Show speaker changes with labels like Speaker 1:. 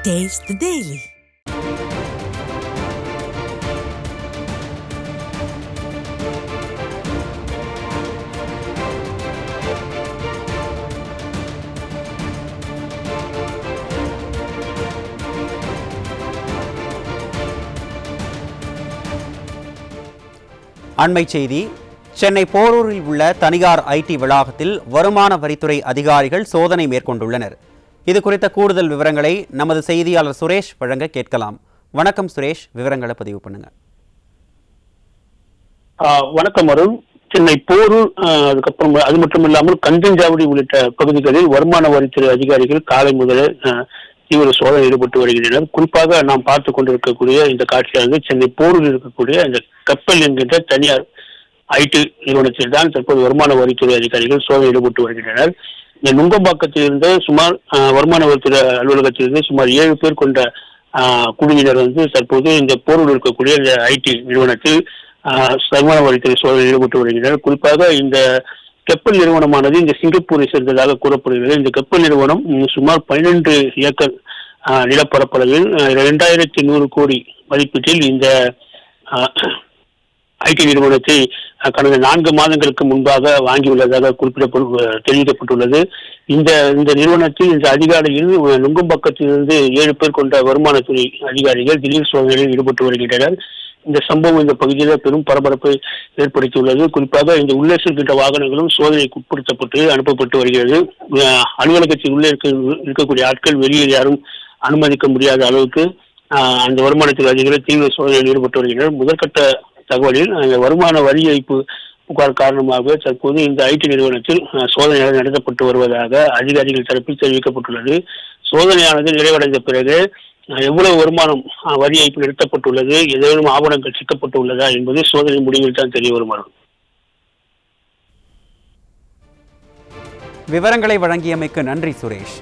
Speaker 1: Taste the Daily.
Speaker 2: அண்மை செய்தி. சென்னை போரூரில் உள்ள தனியார் ஐடி வளாகத்தில் வருமான வரித்துறை அதிகாரிகள் சோதனை மேற்கொண்டுள்ளனர். இது குறித்த கூடுதல் விவரங்களை நமது செய்தியாளர் சுரேஷ் வழங்க கேட்கலாம். வணக்கம் சுரேஷ், விவரங்களை பதிவு பண்ணுங்க.
Speaker 3: வணக்கம் அருண். சென்னை போரூர், அதுக்கப்புறம் அது மட்டும் இல்லாமல் கஞ்சஞ்சாவடி உள்ளிட்ட பகுதிகளில் வருமான வரித்துறை அதிகாரிகள் காலை முதலே தீவிர சோதனை ஈடுபட்டு வருகின்றனர். குறிப்பாக நாம் பார்த்து கொண்டிருக்கக்கூடிய இந்த காட்சியானது சென்னை போரூரில் இருக்கக்கூடிய இந்த கப்பல் என்கின்ற தனியார் ஐடி நிறுவனத்தில் தான் தற்போது வருமான வரித்துறை அதிகாரிகள் சோதனை ஈடுபட்டு வருகின்றனர். இந்த நுங்கம்பாக்கத்தில் இருந்த சுமார் வருமான வரித்துறை அலுவலகத்திலிருந்து சுமார் 7 பேர் கொண்ட குழுவினர் தற்போது இந்த போரூரில் இருக்கக்கூடிய இந்த ஐடி நிறுவனத்தில் வருமான வரித்துறை சோதனை ஈடுபட்டு வருகின்றனர். குறிப்பாக இந்த கப்பல் நிறுவனமானது இந்த சிங்கப்பூரை சேர்ந்ததாக கூறப்படுகிறது. இந்த கப்பல் நிறுவனம் சுமார் 12 ஏக்கர் நிலப்பரப்பளவில் 2100 கோடி மதிப்பீட்டில் இந்த ஐடி நிறுவனத்தை கடந்த 4 மாதங்களுக்கு முன்பாக வாங்கியுள்ளதாக தெரிவிக்கப்பட்டுள்ளது. இந்த நிறுவனத்தில் இந்த அதிகாரியில் நுங்கம்பாக்கத்திலிருந்து 7 பேர் கொண்ட வருமானத்துறை அதிகாரிகள் திடீர் சோதனையில் ஈடுபட்டு வருகின்றனர். இந்த சம்பவம் இந்த பகுதியில் பெரும் பரபரப்பை ஏற்படுத்தியுள்ளது. குறிப்பாக இந்த உள்ளே செல்கின்ற வாகனங்களும் சோதனைக்கு உட்படுத்தப்பட்டு அனுப்பப்பட்டு வருகிறது. அலுவலகத்தில் உள்ளே இருக்கக்கூடிய ஆட்கள் வெளியில் யாரும் அனுமதிக்க முடியாத அளவுக்கு அந்த வருமானத்துறை அதிகாரிகள் தீவிர சோதனையில் ஈடுபட்டு வருகின்றனர். முதற்கட்ட தகவலில் அந்த வருமான வரி ஏய்ப்பு புகார் காரணமாக தற்போது இந்த ஐடி நிறுவனத்தில் சோதனைகள் நடத்தப்பட்டு வருவதாக அதிகாரிகள் தரப்பில் தெரிவிக்கப்பட்டுள்ளது. சோதனையானது நிறைவடைந்த பிறகு எவ்வளவு வருமானம் வரி ஏய்ப்பு நிறுத்தப்பட்டுள்ளது, ஏதேனும் ஆவணங்கள் சிக்கப்பட்டுள்ளதா என்பது சோதனை முடிவில் தான் தெரிய வருமானம்.
Speaker 2: விவரங்களை வழங்கியமைக்கு நன்றி சுரேஷ்.